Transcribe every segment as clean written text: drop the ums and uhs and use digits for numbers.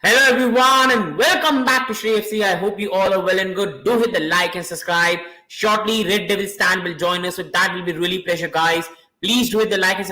Hello everyone and welcome back to Shri FC. I hope you all are well and good. Do hit the like and subscribe. Shortly, Red Devil Stand will join us, so that will be really pleasure, guys. Please do hit the like and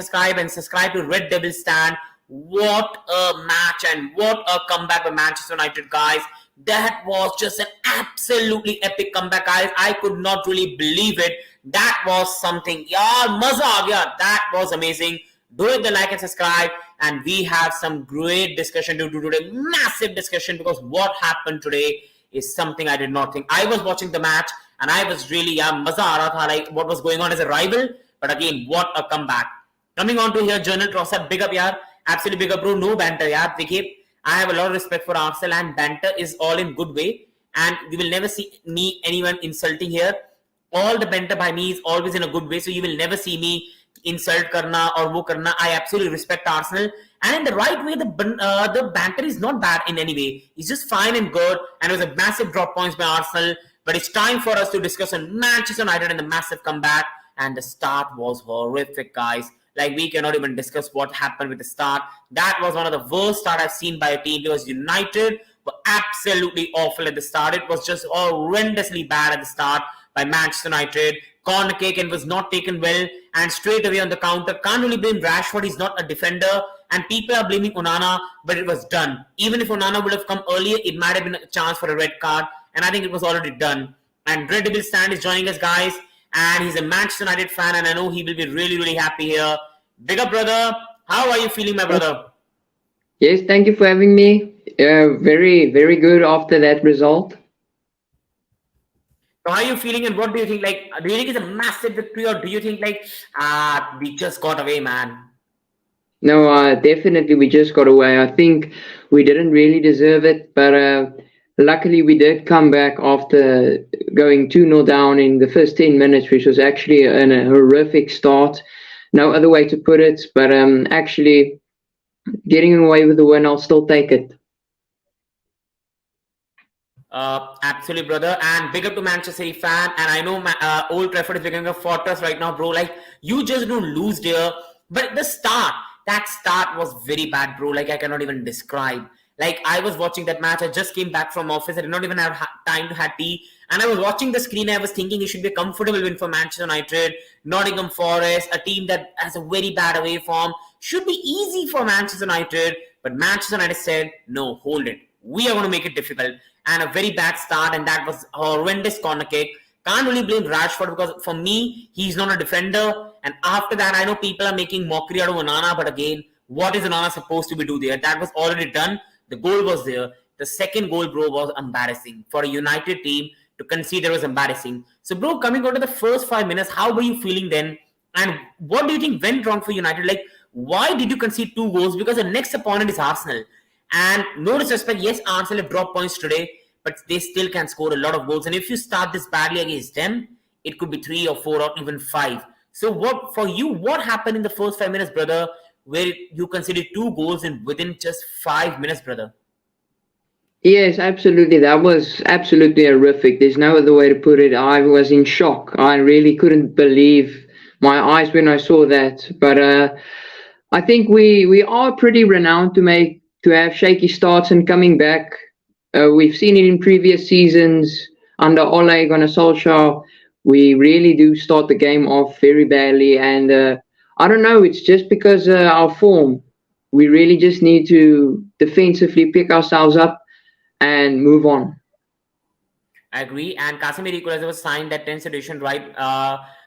subscribe to Red Devil Stand. What a match and what a comeback by Manchester United, guys. That was just an absolutely epic comeback, guys. I could not really believe it. That was something. Yeah, maza aa gaya. That was amazing. Do hit the like and subscribe, and we have some great discussion to do today. Massive discussion, because what happened today is something I did not think. I was watching the match and I was really maza aa raha tha, like what was going on as a rival. But again, what a comeback. Coming on to here, Journal Crosser, big up yaar. Absolutely big up, bro. No banter yaar. I have a lot of respect for Arsenal, and banter is all in good way, and you will never see me anyone insulting here. All the banter by me is always in a good way, so you will never see me insult karna or wo karna. I absolutely respect Arsenal, and in the right way. The banter is not bad in any way. It's just fine and good, and it was a massive drop points by Arsenal. But it's time for us to discuss on Manchester United and the massive comeback. And the start was horrific, guys. Like, we cannot even discuss what happened with the start. That was one of the worst start I've seen by a team, because United were absolutely awful at the start. It was just horrendously bad at the start by Manchester United. Corner kick and was not taken well, and straight away on the counter. Can't really blame Rashford, he's not a defender, and people are blaming Onana, but it was done. Even if Onana would have come earlier, it might have been a chance for a red card, and I think it was already done. And Red Devil Stand is joining us, guys, and he's a Manchester United fan, and I know he will be really, really happy here. Big up, brother. How are you feeling, my brother? Yes, thank you for having me. Very, very good after that result. So how are you feeling, and what do you think? Like, do you think it's a massive victory, or do you think like we just got away, man? No, definitely we just got away. I think we didn't really deserve it, but luckily we did come back after going 2-0 down in the first 10 minutes, which was actually a horrific start. No other way to put it, but actually getting away with the win, I'll still take it. Absolutely, brother. And big up to Manchester City fan. And I know Old Trafford is becoming a fortress right now, bro. Like, you just don't lose there. But that start was very bad, bro. Like, I cannot even describe. Like, I was watching that match. I just came back from office. I did not even have time to have tea. And I was watching the screen. I was thinking it should be a comfortable win for Manchester United. Nottingham Forest, a team that has a very bad away form, should be easy for Manchester United. But Manchester United said, no, hold it. We are going to make it difficult. And a very bad start, and that was a horrendous corner kick. Can't really blame Rashford, because for me, he's not a defender. And after that, I know people are making mockery out of Onana, but again, what is Onana supposed to be do there? That was already done. The goal was there. The second goal, bro, was embarrassing. For a United team to concede, it was embarrassing. So, bro, coming on to the first 5 minutes, how were you feeling then? And what do you think went wrong for United? Like, why did you concede 2 goals? Because the next opponent is Arsenal. And no disrespect, yes, Arsenal have dropped points today, but they still can score a lot of goals. And if you start this badly against them, it could be 3 or 4 or even 5. So what for you, what happened in the first 5 minutes, brother, where you conceded 2 goals within just 5 minutes, brother? Yes, absolutely. That was absolutely horrific. There's no other way to put it. I was in shock. I really couldn't believe my eyes when I saw that. But I think we are pretty renowned to have shaky starts and coming back. We've seen it in previous seasons under Ole Gunnar Solskjaer. We really do start the game off very badly, and I don't know. It's just because our form. We really just need to defensively pick ourselves up and move on. I agree. And Casemiro equalizer was signed that 10th edition, right?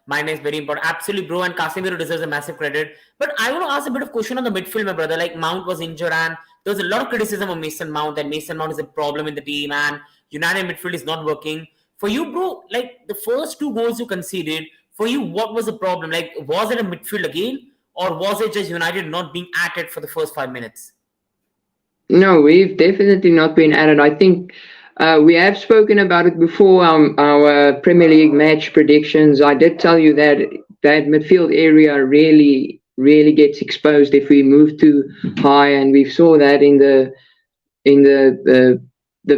Mine is very important. Absolutely, bro. And Casemiro deserves a massive credit. But I want to ask a bit of question on the midfield, my brother. Like, Mount was injured, and there was a lot of criticism of Mason Mount, that Mason Mount is a problem in the team, and United midfield is not working. For you, bro, like, the first 2 goals you conceded, for you, what was the problem? Like, was it a midfield again, or was it just United not being at it for the first 5 minutes? No, we've definitely not been at it. I think we have spoken about it before, our Premier League match predictions. I did tell you that that midfield area really, really gets exposed if we move too high, and we saw that in the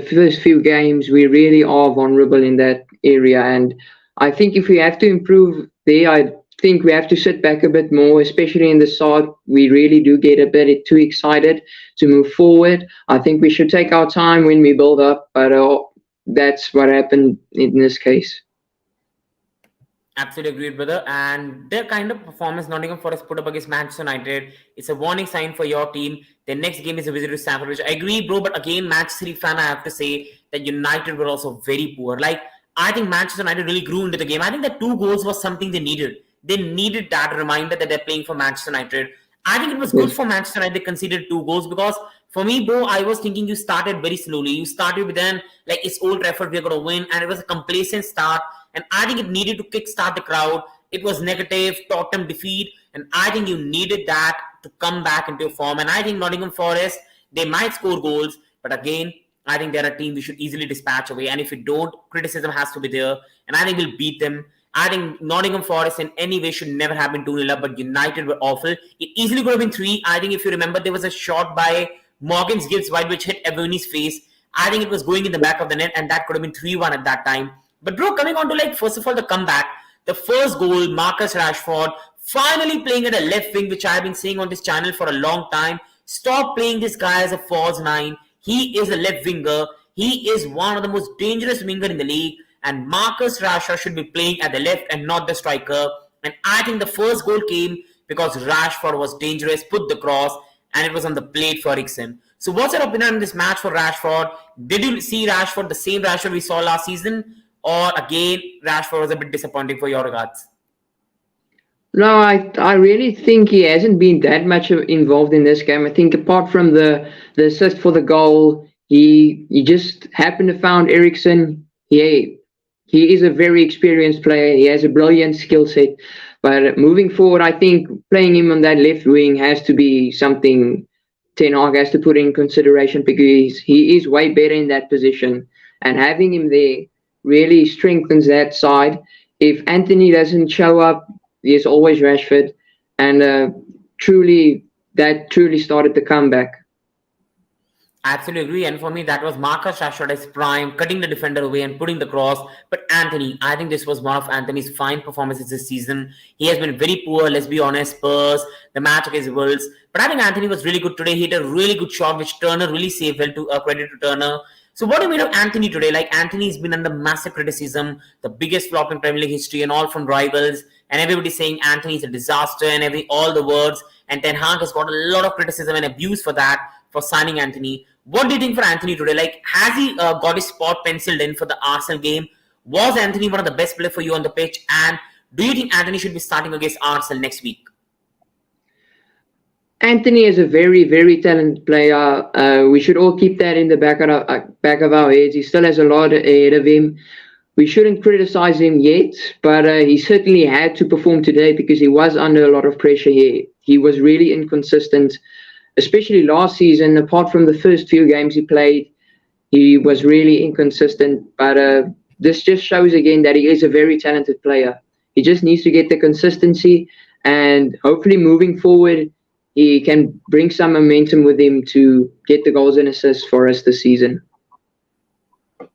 first few games. We really are vulnerable in that area, and I think if we have to improve there, I think we have to sit back a bit more, especially in the side. We really do get a bit too excited to move forward. I think we should take our time when we build up, but that's what happened in this case. Absolutely agreed, brother. And their kind of performance Nottingham Forest put up against Manchester United, it's a warning sign for your team. Their next game is a visit to Stamford Bridge. I agree, bro, but again, Manchester City fan, I have to say that United were also very poor. Like, I think Manchester United really grew into the game. I think that 2 goals was something they needed. They needed that reminder that they're playing for Manchester United. I think it was good Yes. for Manchester United they conceded 2 goals because for me, bro, I was thinking you started very slowly. You started with then like it's Old Trafford, we're gonna win, and it was a complacent start. And I think it needed to kickstart the crowd. It was negative, Tottenham defeat, and I think you needed that to come back into form. And I think Nottingham Forest, they might score goals, but again, I think they're a team we should easily dispatch away. And if we don't, criticism has to be there. And I think we'll beat them. I think Nottingham Forest in any way should never have been 2-0 up, but United were awful. It easily could have been 3. I think if you remember, there was a shot by Morgan's Gibbs White which hit Evani's face. I think it was going in the back of the net, and that could have been 3-1 at that time. But bro, coming on to like first of all the comeback, the first goal, Marcus Rashford finally playing at a left wing, which I've been saying on this channel for a long time. Stop playing this guy as a false nine. He is a left winger. He is one of the most dangerous winger in the league. And Marcus Rashford should be playing at the left and not the striker. And I think the first goal came because Rashford was dangerous, put the cross, and it was on the plate for Eriksen. So what's your opinion on this match for Rashford? Did you see Rashford, the same Rashford we saw last season? Or again, Rashford was a bit disappointing for your regards? No, I really think he hasn't been that much involved in this game. I think apart from the assist for the goal, he just happened to found Eriksen. He is a very experienced player. He has a brilliant skill set. But moving forward, I think playing him on that left wing has to be something Ten Hag has to put in consideration because he is way better in that position. And having him there really strengthens that side. If Anthony doesn't show up, there's always Rashford. And that truly started the comeback. I absolutely agree. And for me, that was Marcus Rashford as prime, cutting the defender away and putting the cross. But Anthony, I think this was one of Anthony's fine performances this season. He has been very poor, let's be honest. Spurs, the match against Wolves. But I think Anthony was really good today. He hit a really good shot, which Turner really saved well, to credit to Turner. So what do you mean of Anthony today? Like, Anthony's been under massive criticism, the biggest flop in Premier League history and all from rivals. And everybody's saying Anthony's a disaster and all the words. And Ten Hag has got a lot of criticism and abuse for that, for signing Anthony. What do you think for Anthony today? Like, has he got his spot penciled in for the Arsenal game? Was Anthony one of the best players for you on the pitch? And do you think Anthony should be starting against Arsenal next week? Anthony is a very, very talented player. We should all keep that in the back of our heads. He still has a lot ahead of him. We shouldn't criticize him yet, but he certainly had to perform today because he was under a lot of pressure here. He was really inconsistent, especially last season. Apart from the first few games he played, he was really inconsistent. But this just shows again that he is a very talented player. He just needs to get the consistency, and hopefully moving forward, he can bring some momentum with him to get the goals and assists for us this season.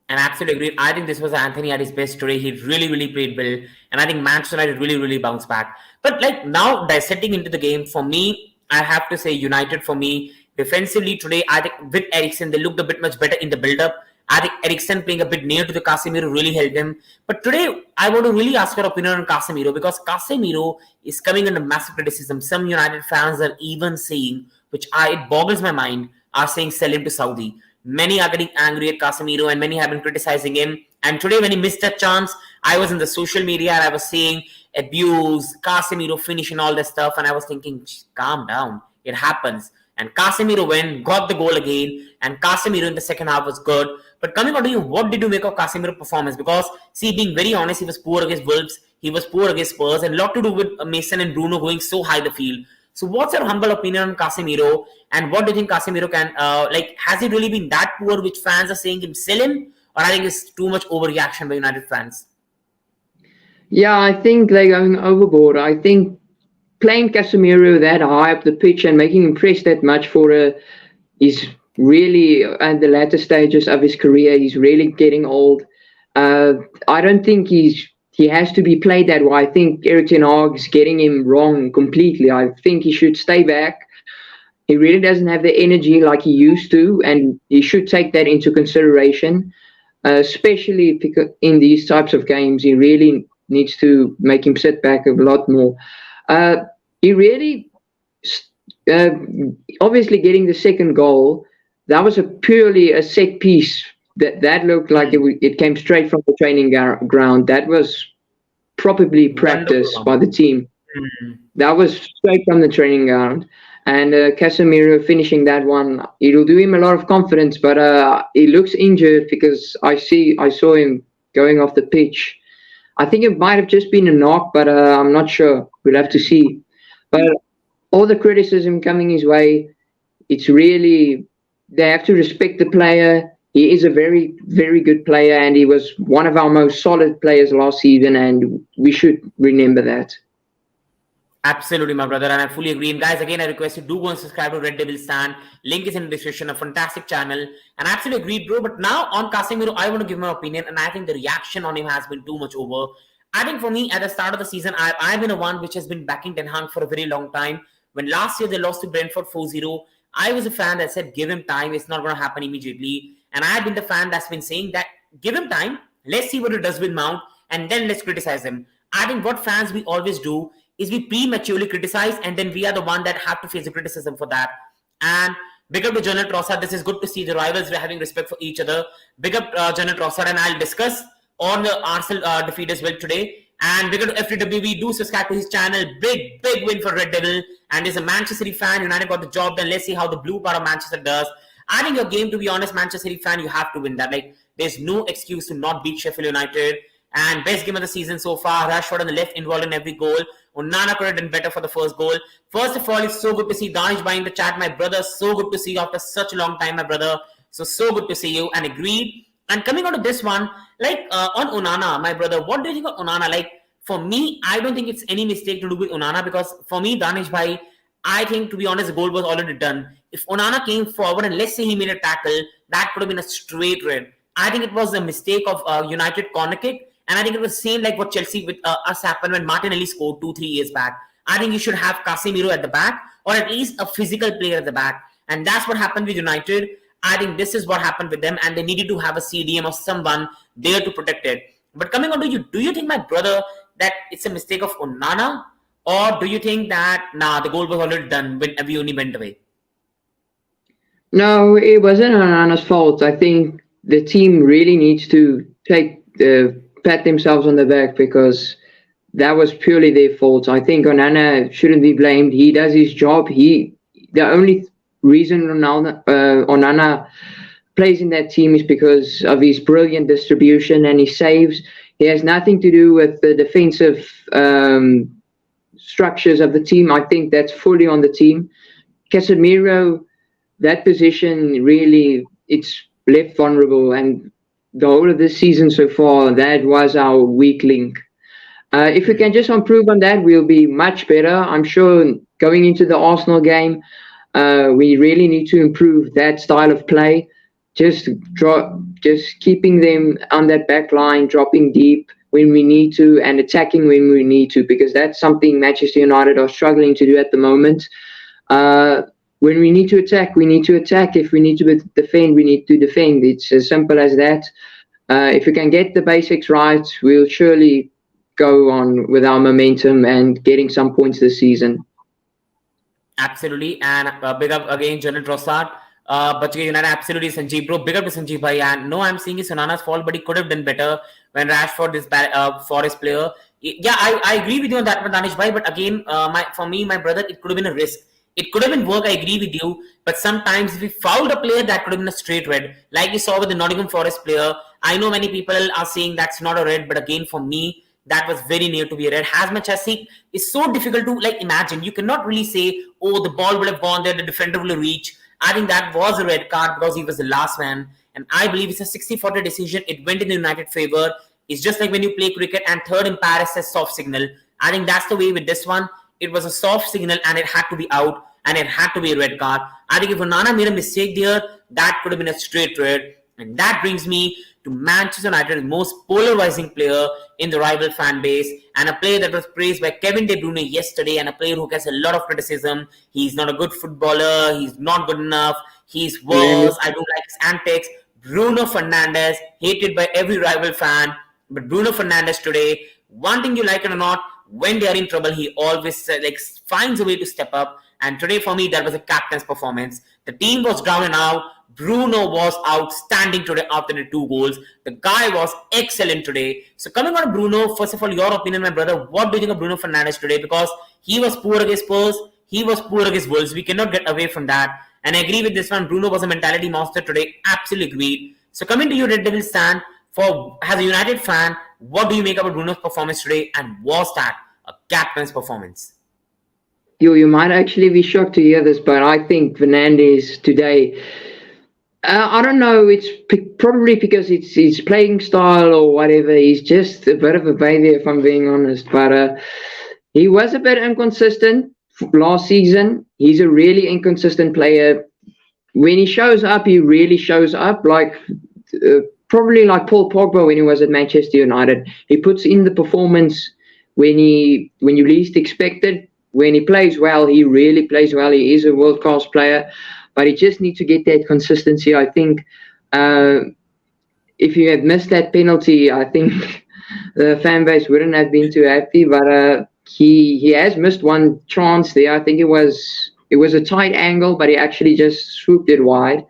And absolutely agreed. I think this was Anthony at his best today. He really, really played well. And I think Manchester United really, really bounced back. But like now, dissecting into the game, for me, I have to say United for me. Defensively today, I think with Eriksen, they looked a bit much better in the build-up. I think Eriksen playing a bit near to the Casemiro really helped him. But today, I want to really ask your opinion on Casemiro because Casemiro is coming under massive criticism. Some United fans are even saying, it boggles my mind, are saying sell him to Saudi. Many are getting angry at Casemiro and many have been criticizing him. And today when he missed that chance, I was in the social media and I was saying abuse, Casemiro finish and all that stuff. And I was thinking, calm down. It happens. And Casemiro went, got the goal again. And Casemiro in the second half was good. But coming on to you, what did you make of Casemiro's performance? Because, see, being very honest, he was poor against Wolves. He was poor against Spurs. And a lot to do with Mason and Bruno going so high the field. So what's your humble opinion on Casemiro? And what do you think Casemiro can, has he really been that poor which fans are saying him sell him? Or I think it's too much overreaction by United fans? Yeah, I think they're going overboard. I think playing Casemiro that high up the pitch and making him press that much he's really at the latter stages of his career. He's really getting old. I don't think he's he has to be played that way. I think Erik Ten Hag is getting him wrong completely. I think he should stay back. He really doesn't have the energy like he used to, and he should take that into consideration, especially because in these types of games. He really needs to make him sit back a lot more. Uh, he really, uh, obviously, getting the second goal, that was purely a set piece. That looked like it came straight from the training ground. That was probably practiced Wonderful. by the team. That was straight from the training ground. And Casemiro finishing that one, it'll do him a lot of confidence. But he looks injured because I saw him going off the pitch. I think it might have just been a knock, but I'm not sure. We'll have to see. But all the criticism coming his way, it's really, they have to respect the player. He is a very, very good player, and he was one of our most solid players last season, and we should remember that. Absolutely, my brother, and I fully agree. And guys, again, I request you do go and subscribe to Red Devil Stand. Link is in the description. A fantastic channel, and I absolutely agree, bro. But now on Casemiro, I want to give my opinion, and I think the reaction on him has been too much over. I think for me, at the start of the season, I've been a one which has been backing Ten Hag for a very long time. When last year they lost to Brentford 4-0, I was a fan that said, give him time. It's not going to happen immediately. And I had been the fan that's been saying that, give him time. Let's see what it does with Mount, and then let's criticize him. I think what fans we always do is we prematurely criticize, and then we are the one that have to face the criticism for that. And big up to Jonathan Trossard. This is good to see the rivals having respect for each other. Big up Jonathan Trossard, and I'll discuss on the Arsenal defeat as well today. And big up to FTWB. Do subscribe to his channel. Big win for Red Devil. And he's a Manchester City fan. United got the job done. Let's see how the blue part of Manchester does. I think your game, to be honest, Manchester City fan, you have to win that. Like, there's no excuse to not beat Sheffield United. And best game of the season so far. Rashford on the left involved in every goal. Onana could have done better for the first goal. First of all, it's so good to see Danish buying the chat. My brother, so good to see you after such a long time, my brother. So good to see you, and agreed. And coming on to this one, like on Onana, my brother, what do you think of Onana? Like, for me, I don't think it's any mistake to do with Onana, because for me, Danish bhai, I think, to be honest, the goal was already done. If Onana came forward and let's say he made a tackle, that could have been a straight red. I think it was a mistake of United corner kick. And I think it was the same like what Chelsea with us happened when Martinelli scored 2-3 years back. I think you should have Casemiro at the back, or at least a physical player at the back. And that's what happened with United. I think this is what happened with them, and they needed to have a CDM or someone there to protect it. But coming on to you, do you think, my brother, that it's a mistake of Onana? Or do you think that, the goal was already done when we only went away? No, it wasn't Onana's fault. I think the team really needs to pat themselves on the back, because that was purely their fault. I think Onana shouldn't be blamed. He does his job. The only reason Onana plays in that team is because of his brilliant distribution and his saves. He has nothing to do with the defensive structures of the team. I think that's fully on the team. Casemiro, that position really, it's left vulnerable, and the whole of this season so far, that was our weak link. If we can just improve on that, we'll be much better. I'm sure going into the Arsenal game, we really need to improve that style of play. Just keeping them on that back line, dropping deep when we need to, and attacking when we need to, because that's something Manchester United are struggling to do at the moment. When we need to attack, we need to attack. If we need to defend, we need to defend. It's as simple as that. If we can get the basics right, we'll surely go on with our momentum and getting some points this season. Absolutely. And big up again, Jonathan Trossard. But United, absolutely, Sanjeev, bro. Big up to Sanjeev bhai. And no, I'm saying it's Onana's fault, but he could have done better when Rashford is Forest player. Yeah, I agree with you on that one, Danish bhai. But again, for me, my brother, it could have been a risk. It could have been work, I agree with you, but sometimes if we fouled a player, that could have been a straight red. Like we saw with the Nottingham Forest player. I know many people are saying that's not a red, but again, for me, that was very near to be a red. As much as it's so difficult to imagine. You cannot really say, oh, the ball would have gone there, the defender will reach. I think that was a red card because he was the last man. And I believe it's a 60-40 decision. It went in the United favor. It's just like when you play cricket and third umpire says soft signal. I think that's the way with this one. It was a soft signal and it had to be out and it had to be a red card. I think if Onana made a mistake there, that could have been a straight red. And that brings me to Manchester United's most polarizing player in the rival fan base, and a player that was praised by Kevin De Bruyne yesterday, and a player who gets a lot of criticism. He's not a good footballer. He's not good enough. He's worse. I don't like his antics. Bruno Fernandes, hated by every rival fan. But Bruno Fernandes today, one thing you like it or not, when they are in trouble, he always finds a way to step up. And today, for me, that was a captain's performance. The team was down and out. Bruno was outstanding today after the 2 goals. The guy was excellent today. So coming on to Bruno, first of all, your opinion, my brother. What do you think of Bruno Fernandes today? Because he was poor against Spurs. He was poor against Wolves. We cannot get away from that. And I agree with this one. Bruno was a mentality monster today. Absolutely agreed. So coming to you, Red Devils stand, as a United fan, what do you make about Bruno's performance today? And was that a captain's performance? You might actually be shocked to hear this, but I think Fernandes today, I don't know, it's probably because it's his playing style or whatever. He's just a bit of a baby, if I'm being honest. But he was a bit inconsistent last season. He's a really inconsistent player. When he shows up, he really shows up, like probably like Paul Pogba when he was at Manchester United. He puts in the performance when you least expect it. When he plays well, he really plays well. He is a world-class player, but he just needs to get that consistency. I think if you had missed that penalty, I think the fan base wouldn't have been too happy. But he has missed one chance there. I think it was a tight angle, but he actually just swooped it wide.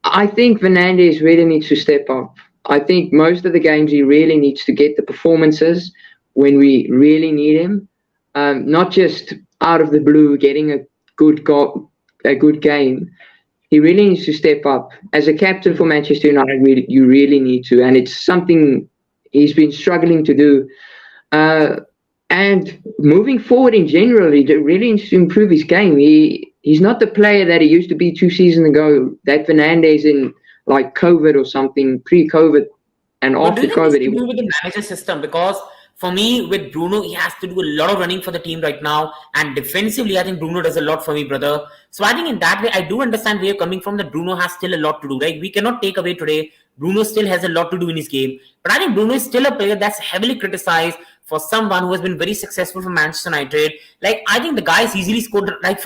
I think Fernandes really needs to step up. I think most of the games he really needs to get the performances when we really need him. Not just out of the blue getting a good game. He really needs to step up. As a captain for Manchester United, you really need to. And it's something he's been struggling to do. And moving forward in general, he really needs to improve his game. He's not the player that he used to be 2 seasons ago. That Fernandes in like COVID or something, pre-COVID and after COVID. He with the manager system, because for me, with Bruno, he has to do a lot of running for the team right now. And defensively, I think Bruno does a lot for me, brother. So I think in that way, I do understand where you're coming from, that Bruno has still a lot to do. Like, we cannot take away today, Bruno still has a lot to do in his game. But I think Bruno is still a player that's heavily criticized for someone who has been very successful for Manchester United. Like, I think the guy has easily scored like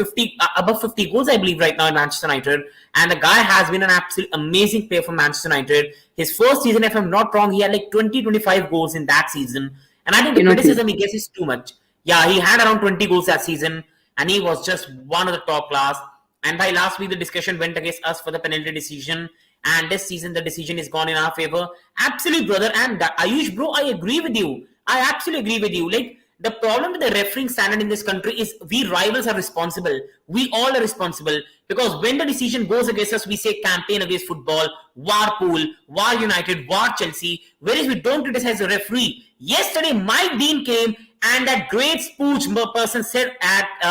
above 50 goals, I believe, right now in Manchester United. And the guy has been an absolute amazing player for Manchester United. His first season, if I'm not wrong, he had like 20-25 goals in that season. And I think the criticism he gets is too much. Yeah, he had around 20 goals that season, and he was just one of the top class. And by last week, the discussion went against us for the penalty decision. And this season, the decision is gone in our favor. Absolutely, brother. And Ayush, bro, I agree with you. I absolutely agree with you. Like, the problem with the refereeing standard in this country is we rivals are responsible. We all are responsible. Because when the decision goes against us, we say campaign against football, war pool, war United, war Chelsea. Whereas we don't criticize the referee. Yesterday, Mike Dean came and that great spooch person said,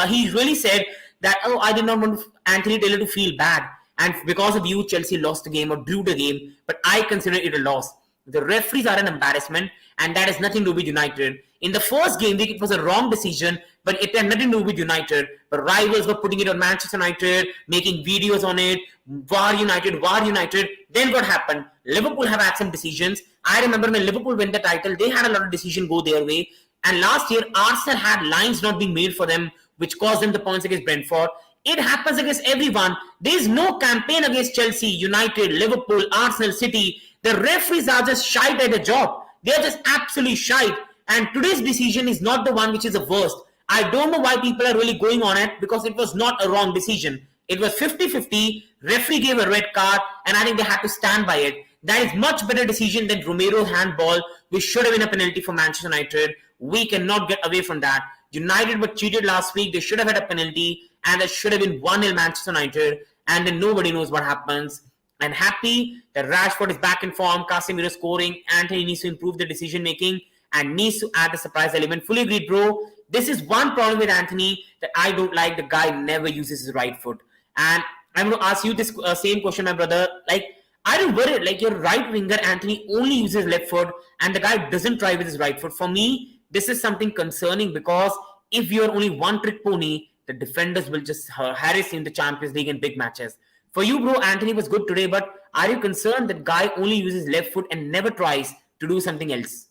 he really said that, oh, I did not want Anthony Taylor to feel bad. And because of you, Chelsea lost the game or drew the game. But I consider it a loss. The referees are an embarrassment, and that has nothing to do with United. In the first game week, it was a wrong decision, but it had nothing to do with United. But rivals were putting it on Manchester United, making videos on it, war United, war United. Then what happened? Liverpool have had some decisions. I remember when Liverpool won the title, they had a lot of decisions go their way. And last year, Arsenal had lines not being made for them, which caused them the points against Brentford. It happens against everyone. There is no campaign against Chelsea, United, Liverpool, Arsenal, City. The referees are just shite at the job. They are just absolutely shite. And today's decision is not the one which is the worst. I don't know why people are really going on it, because it was not a wrong decision. It was 50-50. Referee gave a red card, and I think they had to stand by it. That is much better decision than Romero's handball, which should have been a penalty for Manchester United. We cannot get away from that. United were cheated last week. They should have had a penalty, and that should have been 1-0 Manchester United. And then nobody knows what happens. I'm happy that Rashford is back in form. Casemiro scoring. Anthony needs to improve the decision making and needs to add the surprise element. Fully agreed, bro. This is one problem with Anthony that I don't like. The guy never uses his right foot. And I'm going to ask you this same question, my brother. Like, are you worried? Like, your right winger, Anthony, only uses left foot, and the guy doesn't try with his right foot. For me, this is something concerning, because if you're only one-trick pony, the defenders will just harass you in the Champions League and big matches. For you, bro, Anthony was good today, but are you concerned that guy only uses left foot and never tries to do something else?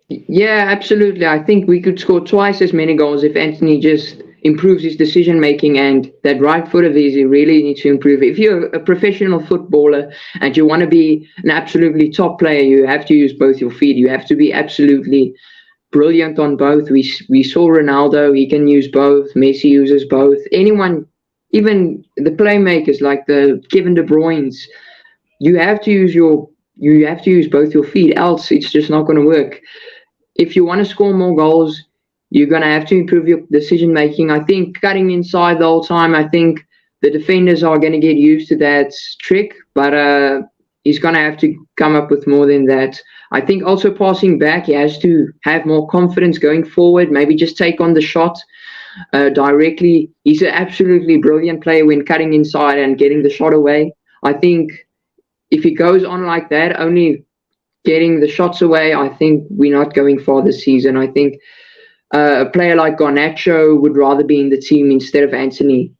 Yeah, absolutely. I think we could score twice as many goals if Anthony just improves his decision making, and that right foot of his he really needs to improve. If you're a professional footballer and you want to be an absolutely top player, you have to use both your feet. You have to be absolutely brilliant on both. We saw Ronaldo; he can use both. Messi uses both. Anyone, even the playmakers like the Kevin De Bruyne's, you have to use both your feet. Else, it's just not going to work. If you want to score more goals, you're going to have to improve your decision making. I think cutting inside the whole time, I think the defenders are going to get used to that trick, but he's going to have to come up with more than that. I think also passing back, he has to have more confidence going forward, maybe just take on the shot directly. He's an absolutely brilliant player when cutting inside and getting the shot away. I think if he goes on like that, only getting the shots away, I think we're not going far this season. I think a player like Garnacho would rather be in the team instead of Anthony.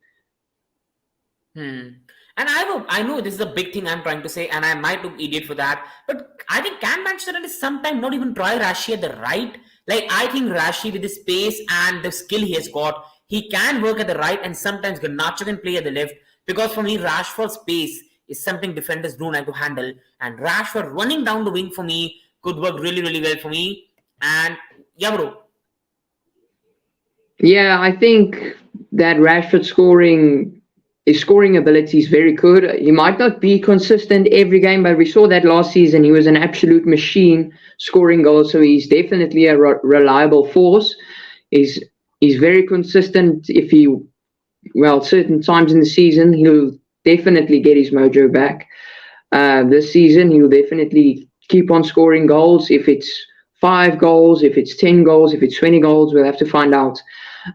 And I know this is a big thing I'm trying to say, and I might look idiot for that, but I think can Manchester United sometimes not even try Rashi at the right? Like, I think Rashi, with the space and the skill he has got, he can work at the right, and sometimes Garnacho can play at the left, because for me, Rashford's pace is something defenders don't like to handle, and Rashford running down the wing for me could work really, really well for me. And yeah, bro. Yeah, I think that Rashford his scoring ability is very good. He might not be consistent every game, but we saw that last season. He was an absolute machine scoring goals, so he's definitely a reliable force. He's very consistent. Certain times in the season, he'll definitely get his mojo back. This season, he'll definitely keep on scoring goals. If it's 5 goals, if it's 10 goals, if it's 20 goals, we'll have to find out.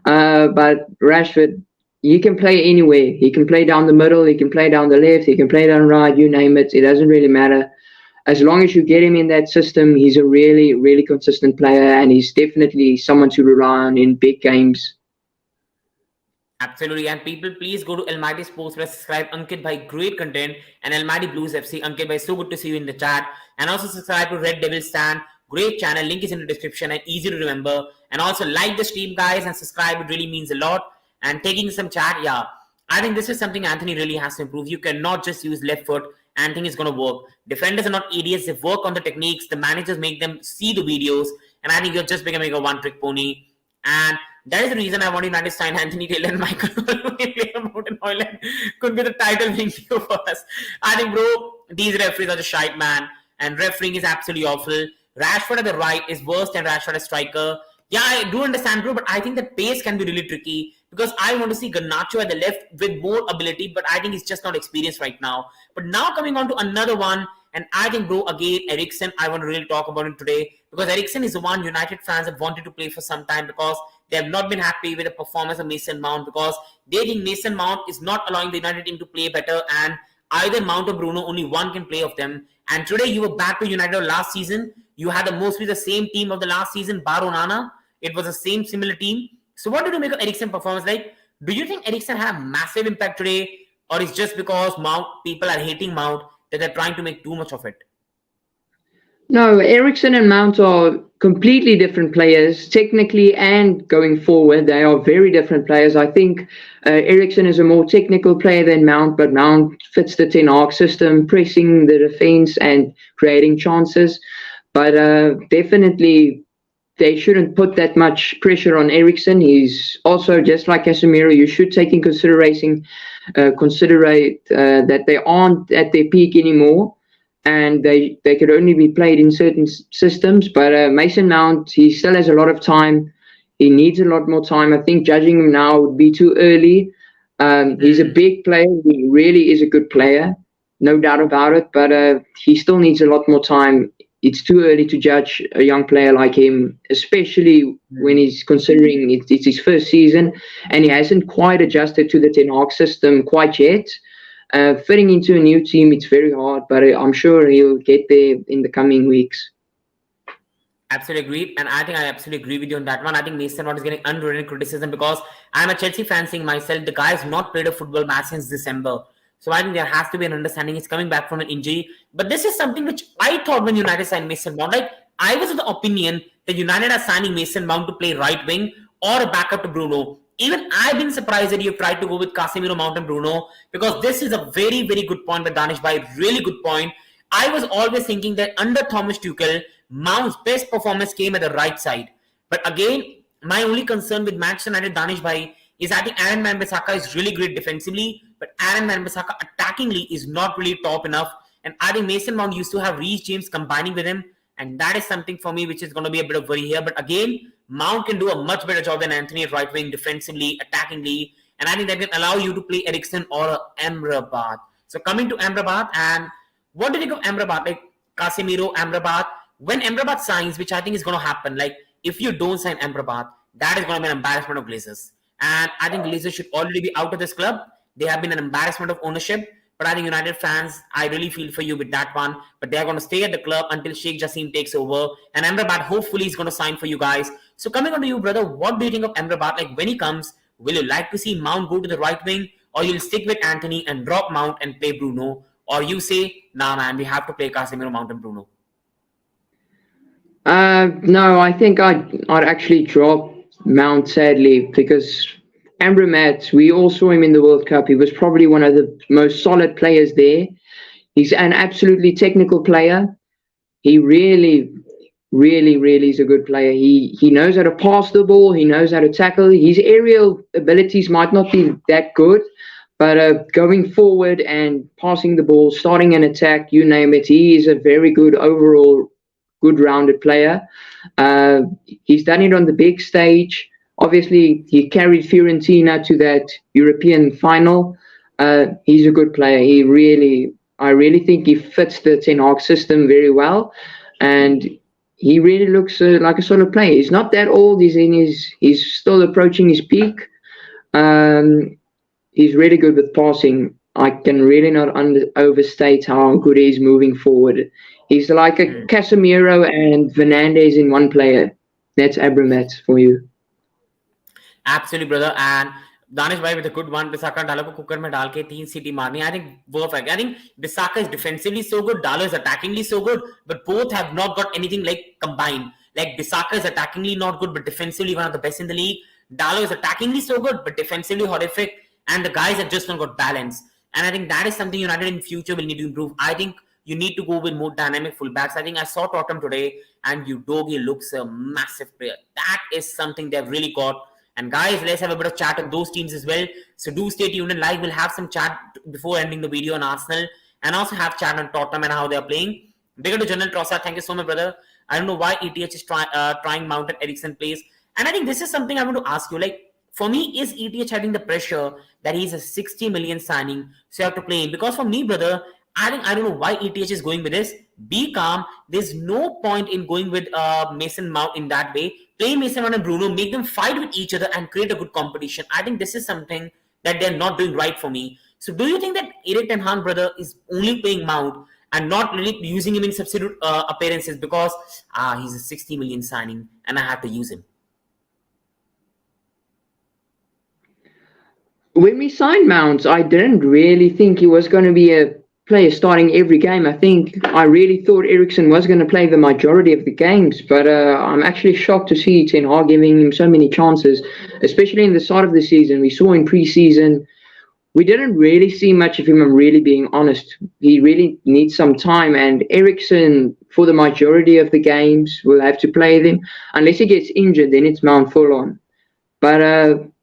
But Rashford, he can play anywhere. He can play down the middle, he can play down the left, he can play down right, you name it. It doesn't really matter. As long as you get him in that system, he's a really, really consistent player, and he's definitely someone to rely on in big games. Absolutely. And people, please go to Almighty Sports Plus, subscribe. Ankit Bhai, great content. And Almighty Blues FC. Ankit Bhai, so good to see you in the chat. And also subscribe to Red Devil Stand. Great channel. Link is in the description and easy to remember. And also like the stream, guys, and subscribe. It really means a lot. And taking some chat, yeah. I think this is something Anthony really has to improve. You cannot just use left foot and think it's going to work. Defenders are not idiots. They work on the techniques. The managers make them see the videos. And I think you're just becoming a one-trick pony. And that is the reason I want United to sign Anthony Taylor and Michael Mountain Oiland. Could be the title video for us. I think, bro, these referees are the shite, man. And refereeing is absolutely awful. Rashford at the right is worse than Rashford as striker. Yeah, I do understand, bro, but I think the pace can be really tricky, because I want to see Garnacho at the left with more ability, but I think he's just not experienced right now. But now coming on to another one, and I think, bro, again, Eriksen, I want to really talk about him today, because Eriksen is the one United fans have wanted to play for some time, because they have not been happy with the performance of Mason Mount, because they think Mason Mount is not allowing the United team to play better, and either Mount or Bruno, only one can play of them. And today you were back to United last season. You had mostly the same team of the last season, bar Onana. It was the same similar team. So what did you make of Eriksen's performance? Like, do you think Eriksen had a massive impact today, or is just because people are hating Mount that they're trying to make too much of it? No, Eriksen and Mount are completely different players, technically and going forward. They are very different players. I think Eriksen is a more technical player than Mount, but Mount fits the Ten Hag system, pressing the defense and creating chances. But definitely, they shouldn't put that much pressure on Eriksen. He's also, just like Casemiro, you should take in consideration that they aren't at their peak anymore, and they could only be played in certain systems. But Mason Mount, he still has a lot of time. He needs a lot more time. I think judging him now would be too early. He's a big player. He really is a good player, no doubt about it. But he still needs a lot more time. It's too early to judge a young player like him, especially when he's considering it's his first season and he hasn't quite adjusted to the Ten Hag system quite yet. Fitting into a new team, it's very hard, but I'm sure he'll get there in the coming weeks. Absolutely agreed. And I think I absolutely agree with you on that one. I think Mason Mount is getting underrated criticism, because I'm a Chelsea fan, seeing myself. The guy has not played a football match since December. So I think there has to be an understanding. He's coming back from an injury. But this is something which I thought when United signed Mason Mount. Like, I was of the opinion that United are signing Mason Mount to play right wing or a backup to Bruno. Even I've been surprised that you've tried to go with Casemiro, Mount and Bruno, because this is a very, very good point by Danish Bhai. Really good point. I was always thinking that under Thomas Tuchel, Mount's best performance came at the right side. But again, my only concern with Manchester United, Danish Bhai, is I think Aaron Wan-Bissaka is really great defensively, but Aaron Wan-Bissaka attackingly is not really top enough. And I think Mason Mount used to have Reece James combining with him, and that is something for me which is going to be a bit of worry here. But again, Mount can do a much better job than Anthony at right wing, defensively, attackingly, and I think that can allow you to play Eriksen or Amrabat. So coming to Amrabat, and what do you think of Amrabat? Like Casemiro, Amrabat. When Amrabat signs, which I think is going to happen, like if you don't sign Amrabat, that is going to be an embarrassment of Glazers. And I think Glazers should already be out of this club. They have been an embarrassment of ownership. But I think United fans, I really feel for you with that one. But they're going to stay at the club until Sheikh Jassim takes over. And Amrabat hopefully is going to sign for you guys. So coming on to you, brother, what do you think of Amrabat? Like when he comes, will you like to see Mount go to the right wing? Or you'll stick with Anthony and drop Mount and play Bruno? Or you say, nah, man, we have to play Casemiro, Mount and Bruno? No, I think I'd actually drop Mount, sadly, because Amrabat, we all saw him in the World Cup. He was probably one of the most solid players there. He's an absolutely technical player. He really is a good player. He knows how to pass the ball. He knows how to tackle. His aerial abilities might not be that good, but going forward and passing the ball, starting an attack, you name it, he is a very good overall, good rounded player. He's done it on the big stage. Obviously, he carried Fiorentina to that European final. He's a good player. I really think he fits the Ten Hag system very well, and he really looks like a solid player. He's not that old. He's still approaching his peak. He's really good with passing. I can really not overstate how good he is moving forward. He's like a Casemiro and Fernandes in one player. That's Amrabat for you. Absolutely, brother. And Danish Bhai with a good one. Bissaka Dalo ko cooker mein dal ke 3 city marni. I think perfect. I think Bissaka is defensively so good. Dalo is attackingly so good. But both have not got anything like combined. Like Bissaka is attackingly not good, but defensively one of the best in the league. Dalo is attackingly so good, but defensively horrific. And the guys have just not got balance. And I think that is something United in future will need to improve. I think you need to go with more dynamic fullbacks. I think I saw Tottenham today, and Udogie looks a massive player. That is something they've really got. And guys, let's have a bit of chat on those teams as well. So do stay tuned and live. We'll have some chat before ending the video on Arsenal, and also have chat on Tottenham and how they're playing. Bigger to General Trossard, thank you so much, brother. I don't know why ETH is trying Mount at Eriksen plays. And I think this is something I want to ask you. Like, for me, is ETH having the pressure that he's a 60 million signing, so you have to play him? Because for me, brother, I don't know why ETH is going with this. Be calm. There's no point in going with Mason Mount in that way. Play Mason Mount and Bruno, make them fight with each other and create a good competition. I think this is something that they're not doing right for me. So do you think that Erik Ten Hag, brother, is only playing Mount and not really using him in substitute appearances because he's a 60 million signing and I have to use him? When we signed Mount, I didn't really think he was going to be a player starting every game. I really thought Eriksen was going to play the majority of the games, but I'm actually shocked to see Ten Hag giving him so many chances, especially in the start of the season. We saw in pre-season, we didn't really see much of him, I'm really being honest. He really needs some time, and Eriksen, for the majority of the games, will have to play them. Unless he gets injured, then it's Mount full on. But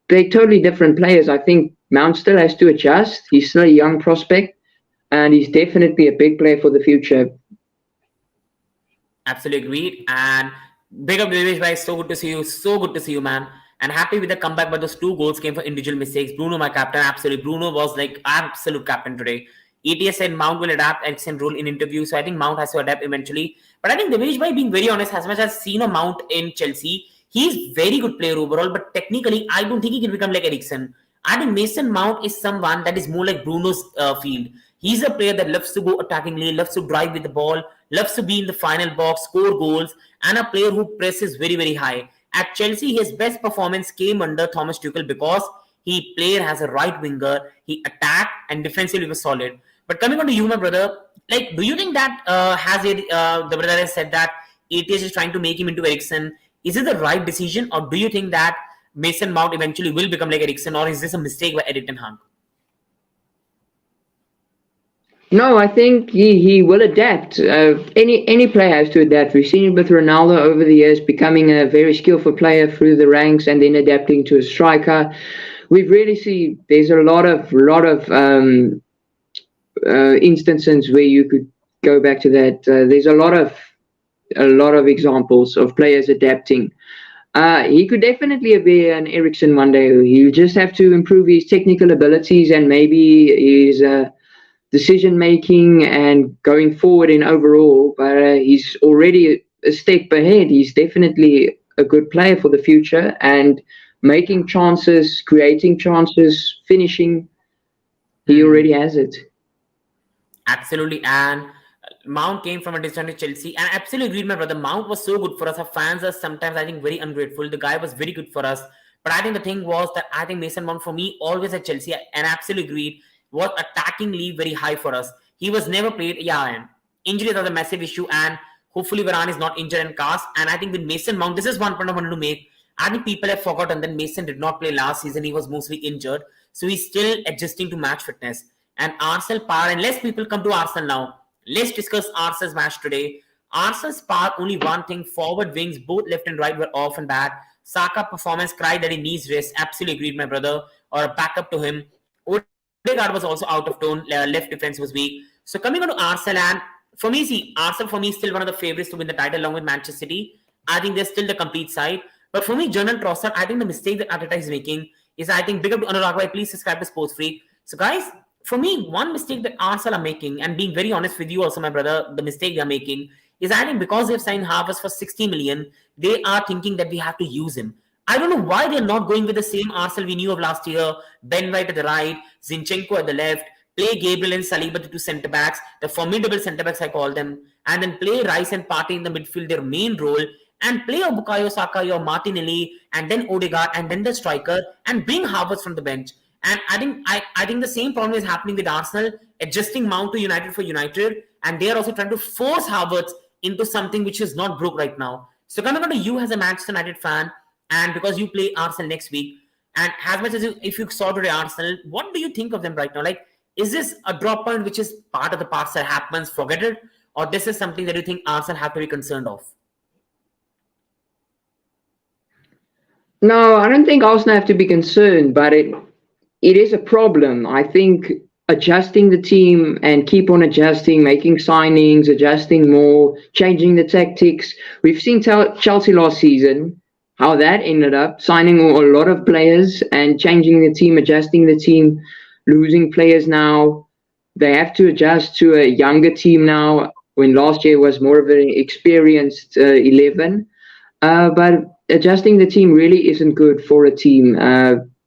they're totally different players. I think Mount still has to adjust. He's still a young prospect, and he's definitely a big player for the future. Absolutely agreed. And big up Devesh bhai, so good to see you. So good to see you, man. And happy with the comeback, but those 2 goals came for individual mistakes. Bruno, my captain, absolutely. Bruno was like absolute captain today. ETS said Mount will adapt Eriksen role in interview, so I think Mount has to adapt eventually. But I think Devesh bhai, being very honest, as much as I've seen a Mount in Chelsea, he's very good player overall, but technically, I don't think he can become like Eriksen. I think Mason Mount is someone that is more like Bruno's field. He's a player that loves to go attackingly, loves to drive with the ball, loves to be in the final box, score goals, and a player who presses very, very high. At Chelsea, his best performance came under Thomas Tuchel because He played as a right winger. He attacked and defensively was solid. But coming on to you, my brother, like, do you think that the brother has said that ATS is trying to make him into Ericsson? Is it the right decision, or do you think that Mason Mount eventually will become like Ericsson, or is this a mistake by Erik Ten Hag? No, I think he will adapt. Any player has to adapt. We've seen it with Ronaldo over the years, becoming a very skillful player through the ranks and then adapting to a striker. We've really seen there's a lot of instances where you could go back to that. There's a lot of examples of players adapting. He could definitely be an Ericsson one day. You just have to improve his technical abilities and maybe his decision making and going forward in overall. But he's already a step ahead. He's definitely a good player for the future and making chances, creating chances, finishing. He already has it. Absolutely. And Mount came from a distance to Chelsea. And I absolutely agreed, my brother. Mount was so good for us. Our fans are sometimes, I think, very ungrateful. The guy was very good for us. But I think the thing was that I think Mason Mount, for me, always at Chelsea, and absolutely agreed, was attackingly very high for us. He was never played. Yeah, and injuries are a massive issue. And hopefully Varane is not injured and cast. And I think with Mason Mount, this is one point I wanted to make. I think people have forgotten that Mason did not play last season. He was mostly injured. So he's still adjusting to match fitness. And Arsenal power, and less people come to Arsenal now. Let's discuss Arsenal's match today. Arsenal's power, only one thing, forward wings, both left and right, were off and bad. Saka performance cried that he needs rest. Absolutely agreed, my brother. Or a backup to him. Odegaard was also out of tone. Left defense was weak. So coming on to Arsenal, and for me, see, Arsenal for me is still one of the favorites to win the title along with Manchester City. I think they're still the complete side. But for me, Jonathan Trossard, I think the mistake that Arteta is making is, I think, big up to Anurag, please subscribe to Sports Freak. So guys, for me, one mistake that Arsenal are making, and being very honest with you also, my brother, the mistake they're making is, I think, because they've signed Havertz for 60 million, they are thinking that we have to use him. I don't know why they're not going with the same Arsenal we knew of last year. Ben White at the right, Zinchenko at the left, play Gabriel and Saliba, the two centre-backs, the formidable centre-backs I call them, and then play Rice and Partey in the midfield, their main role, and play Bukayo Saka, your Martinelli, and then Odegaard, and then the striker, and bring Havertz from the bench. And I think the same problem is happening with Arsenal, adjusting Mount to United for United, and they are also trying to force Havertz into something which is not broke right now. So coming on to you as a Manchester United fan, and because you play Arsenal next week, and as much as if you saw today Arsenal, what do you think of them right now? Like, is this a drop point which is part of the past that happens, forget it, or this is something that you think Arsenal have to be concerned of? No, I don't think Arsenal have to be concerned, but it is a problem. I think adjusting the team and keep on adjusting, making signings, adjusting more, changing the tactics. We've seen Chelsea last season, how that ended up, signing a lot of players and changing the team, adjusting the team, losing players now. They have to adjust to a younger team now, when last year was more of an experienced 11. But adjusting the team really isn't good for a team.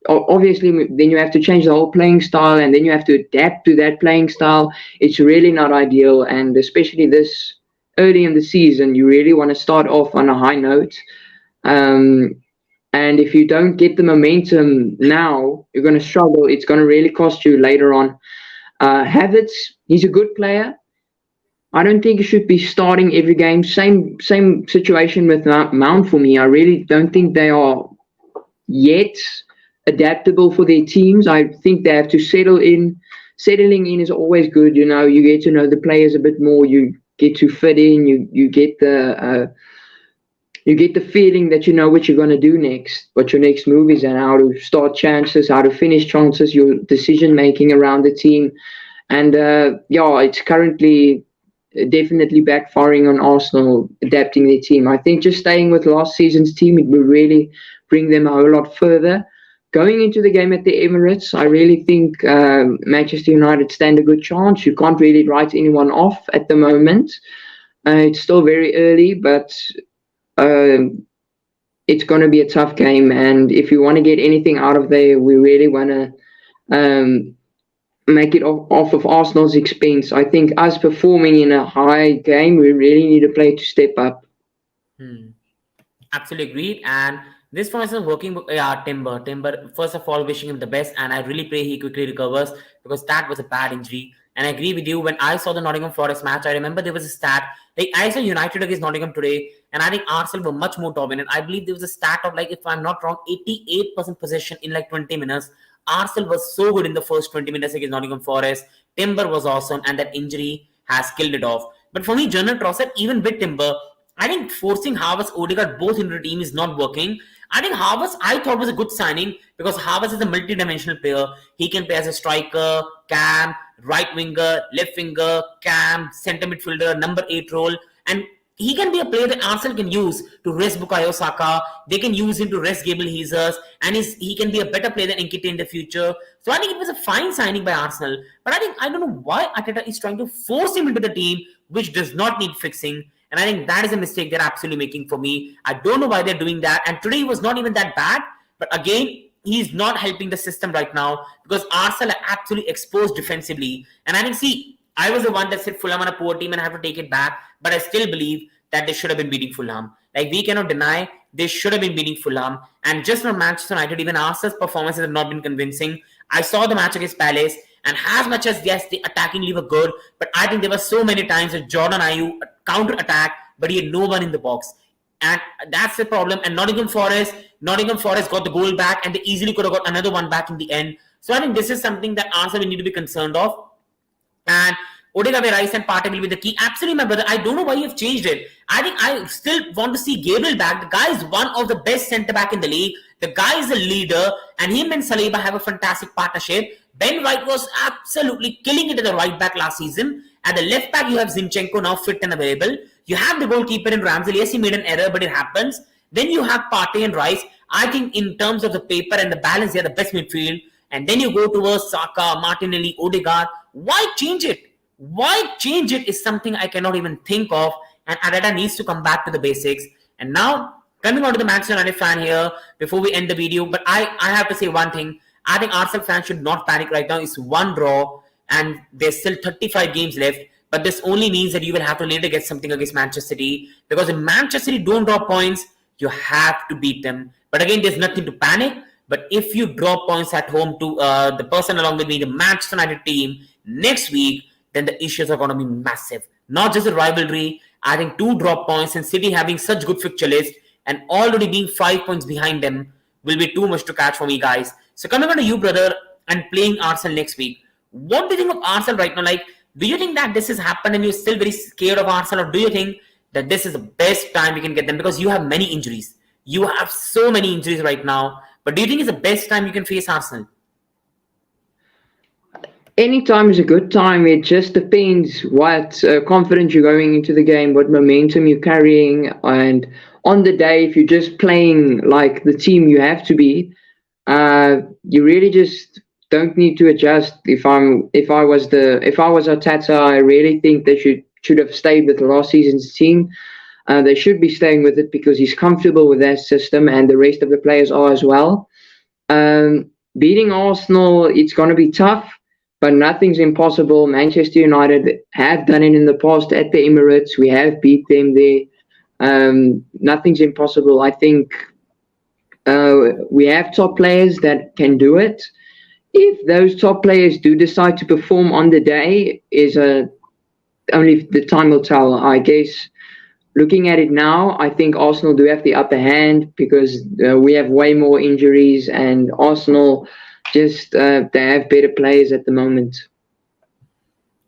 Obviously, then you have to change the whole playing style, and then you have to adapt to that playing style. It's really not ideal, and especially this early in the season, you really want to start off on a high note. And if you don't get the momentum now, you're going to struggle. It's going to really cost you later on. Havertz, he's a good player. I don't think he should be starting every game. Same situation with Mount for me. I really don't think they are yet adaptable for their teams. I think they have to settle in. Settling in is always good. You know, you get to know the players a bit more. You get to fit in. You get the feeling that you know what you're going to do next, what your next move is, and how to start chances, how to finish chances, your decision making around the team. And it's currently definitely backfiring on Arsenal adapting their team. I think just staying with last season's team, it will really bring them a whole lot further. Going into the game at the Emirates, I really think Manchester United stand a good chance. You can't really write anyone off at the moment. It's still very early, but it's going to be a tough game. And if you want to get anything out of there, we really want to make it off of Arsenal's expense. I think us performing in a high game, we really need a player to step up. Absolutely agreed. And This for is working. Yeah, Timber. Timber. First of all, wishing him the best, and I really pray he quickly recovers because that was a bad injury. And I agree with you. When I saw the Nottingham Forest match, I remember there was a stat like I saw United against Nottingham today, and I think Arsenal were much more dominant. I believe there was a stat of like, if I'm not wrong, 88% possession in like 20 minutes. Arsenal was so good in the first 20 minutes against Nottingham Forest. Timber was awesome, and that injury has killed it off. But for me, General Trossard, even with Timber, I think forcing Havertz, Odegaard both into the team is not working. I think Havertz, I thought was a good signing because Havertz is a multi-dimensional player. He can play as a striker, cam, right winger, left winger, cam, centre midfielder, number 8 role, and he can be a player that Arsenal can use to rest Bukayo Saka. They can use him to rest Gabriel Jesus, and he can be a better player than Nketiah in the future. So I think it was a fine signing by Arsenal. But I don't know why Arteta is trying to force him into the team, which does not need fixing. And I think that is a mistake they're absolutely making for me. I don't know why they're doing that. And today he was not even that bad. But again, he's not helping the system right now because Arsenal are absolutely exposed defensively. And I think, see, I was the one that said Fulham on a poor team and I have to take it back. But I still believe that they should have been beating Fulham. Like, we cannot deny they should have been beating Fulham. And just from Manchester United, even Arsenal's performances have not been convincing. I saw the match against Palace. And as much as, yes, the attacking were good, but I think there were so many times that Jordan Ayew counter-attack, but he had no one in the box. And that's the problem. And Nottingham Forest got the goal back, and they easily could have got another one back in the end. So I think this is something that Arsenal will need to be concerned of. And Odegaard, Rice and Partey will be the key. Absolutely, my brother. I don't know why you've changed it. I think I still want to see Gabriel back. The guy is one of the best centre-back in the league. The guy is a leader, and him and Saliba have a fantastic partnership. Ben White was absolutely killing it at the right back last season. At the left back, you have Zinchenko now fit and available. You have the goalkeeper in Ramsey. Yes, he made an error, but it happens. Then you have Partey and Rice. I think in terms of the paper and the balance, they are the best midfield. And then you go towards Saka, Martinelli, Odegaard. Why change it? Why change it is something I cannot even think of. And Arteta needs to come back to the basics. And now, coming on to the Manchester United fan here, before we end the video, but I have to say one thing. I think Arsenal fans should not panic right now. It's one draw and there's still 35 games left. But this only means that you will have to later get something against Manchester City. Because if Manchester City don't drop points, you have to beat them. But again, there's nothing to panic. But if you drop points at home to the person along with me, the Manchester United team, next week, then the issues are going to be massive. Not just a rivalry. I think 2 drop points and City having such good fixture list and already being 5 points behind them will be too much to catch for me, guys. So coming on to you, brother, and playing Arsenal next week. What do you think of Arsenal right now? Like, do you think that this has happened and you're still very scared of Arsenal? Or do you think that this is the best time you can get them? Because you have many injuries. You have so many injuries right now. But do you think it's the best time you can face Arsenal? Any time is a good time. It just depends what confidence you're going into the game, what momentum you're carrying. And on the day, if you're just playing like the team you have to be, you really just don't need to adjust. If I was Arteta, I really think they should have stayed with last season's team. They should be staying with it because he's comfortable with that system, and the rest of the players are as well. Beating Arsenal, it's going to be tough, but nothing's impossible. Manchester United have done it in the past at the Emirates. We have beat them there. Nothing's impossible. I think we have top players that can do it. If those top players do decide to perform on the day, only the time will tell. I guess looking at it now, I think Arsenal do have the upper hand because we have way more injuries, and Arsenal just they have better players at the moment.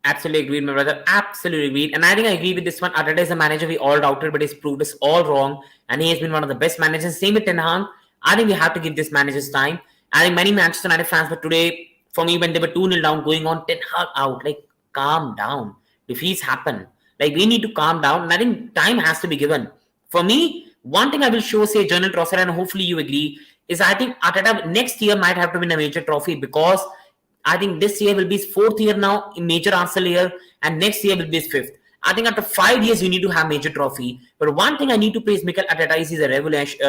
Absolutely agreed, my brother. Absolutely agreed. And I think I agree with this one. Arteta is a manager we all doubted, but he's proved us all wrong. And he has been one of the best managers. Same with Ten Hag. I think we have to give this manager's time. I think many Manchester United fans, but today, for me, when they were 2-0 down, going on, Ten Hag out, like, calm down. Defeats happen. Like, we need to calm down. And I think time has to be given. For me, one thing I will say, General Trossard, and hopefully you agree, is I think Arteta next year might have to win a major trophy because I think this year will be his 4th year now in major Arsenal year, and next year will be his 5th. I think after 5 years, you need to have major trophy. But one thing I need to praise Mikel Arteta is he's a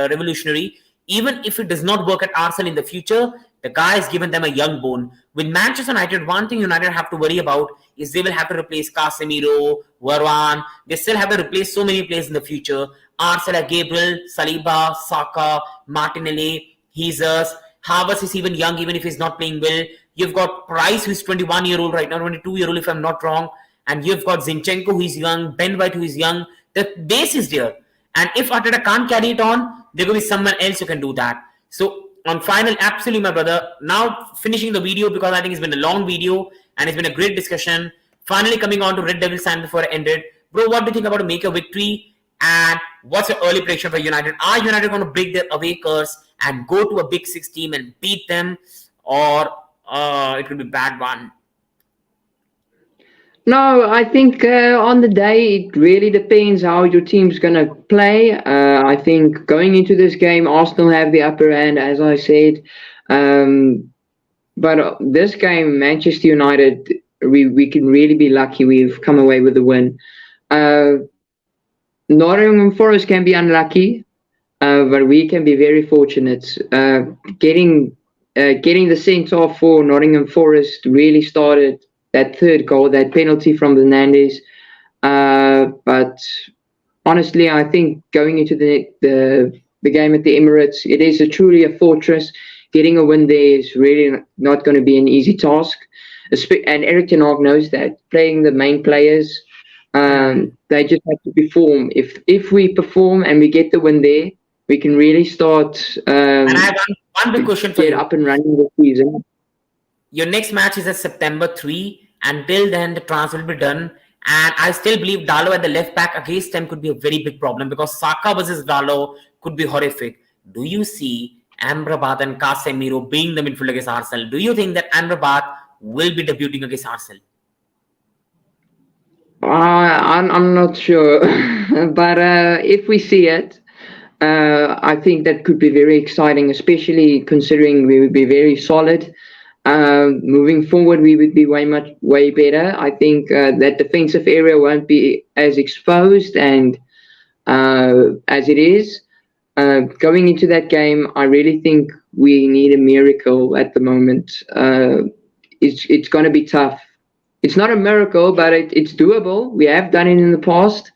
revolutionary. Even if it does not work at Arsenal in the future, the guy has given them a young bone. With Manchester United, one thing United have to worry about is they will have to replace Casemiro, Varane. They still have to replace so many players in the future. Arsenal, Gabriel, Saliba, Saka, Martinelli, Jesus. Havertz is even young, even if he's not playing well. You've got Price, who's 21-year-old right now, 22-year-old if I'm not wrong. And you've got Zinchenko, who is young, Ben White, who is young. The base is there. And if Arteta can't carry it on, there will be someone else who can do that. So on final, absolutely, my brother. Now finishing the video because I think it's been a long video and it's been a great discussion. Finally coming on to Red Devil Stand before I ended. Bro, what do you think about to make a victory? And what's your early prediction for United? Are United going to break their away curse and go to a Big Six team and beat them? Or it will be a bad one? No, I think on the day, it really depends how your team's going to play. I think going into this game, Arsenal have the upper hand, as I said. But this game, Manchester United, we can really be lucky we've come away with a win. Nottingham Forest can be unlucky, but we can be very fortunate. Getting the centre-off for Nottingham Forest really started that third goal, that penalty from Fernandes. But honestly, I think going into the game at the Emirates, it is truly a fortress. Getting a win there is really not going to be an easy task. And Erik Ten Hag knows that. Playing the main players, they just have to perform. If we perform and we get the win there, we can really start. And I have one big question for you. Get up and running this season. Your next match is at September 3. Until then, the transfer will be done. And I still believe Dalot at the left back against them could be a very big problem because Saka versus Dalot could be horrific. Do you see Amrabat and Casemiro being the midfield against Arsenal? Do you think that Amrabat will be debuting against Arsenal? I'm not sure. But if we see it, I think that could be very exciting, especially considering we would be very solid. Moving forward, we would be way better. I think that defensive area won't be as exposed and as it is. Going into that game, I really think we need a miracle at the moment. It's going to be tough. It's not a miracle, but it's doable. We have done it in the past.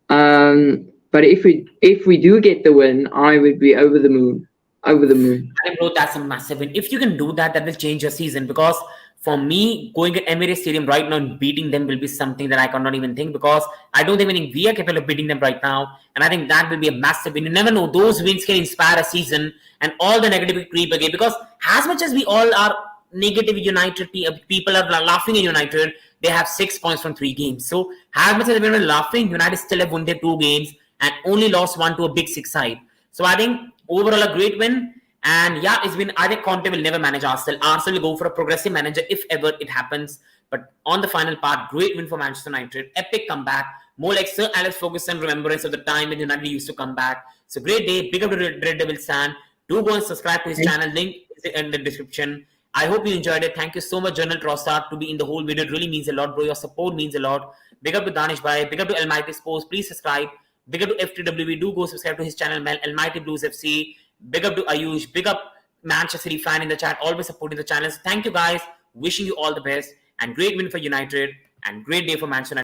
But if we do get the win, I would be over the moon. Over the moon. I think, bro, that's a massive win. If you can do that, that will change your season. Because for me, going to Emirates Stadium right now and beating them will be something that I cannot even think. Because I don't even think we are capable of beating them right now. And I think that will be a massive win. You never know. Those wins can inspire a season and all the negativity creep again. Because as much as we all are negative United, people are laughing at United, they have 6 points from 3 games. So as much as everyone is laughing, United still have won their 2 games and only lost 1 to a Big Six side. So I think overall a great win. And yeah, I think Conte will never manage Arsenal. Arsenal will go for a progressive manager if ever it happens. But on the final part, great win for Manchester United. Epic comeback. More like Sir Alex Ferguson remembrance of the time when United used to come back. So great day. Big up to Red Devil Stan. Do go and subscribe to his channel. Link is in the description. I hope you enjoyed it. Thank you so much, General Trossard, to be in the whole video. It really means a lot, bro. Your support means a lot. Big up to Danish Bhai. Big up to Almighty Sports. Please subscribe. Big up to FTWB. Do go subscribe to his channel, Almighty Blues FC. Big up to Ayush. Big up Manchester City fan in the chat. Always supporting the channel. So thank you guys. Wishing you all the best. And great win for United. And great day for Manchester United.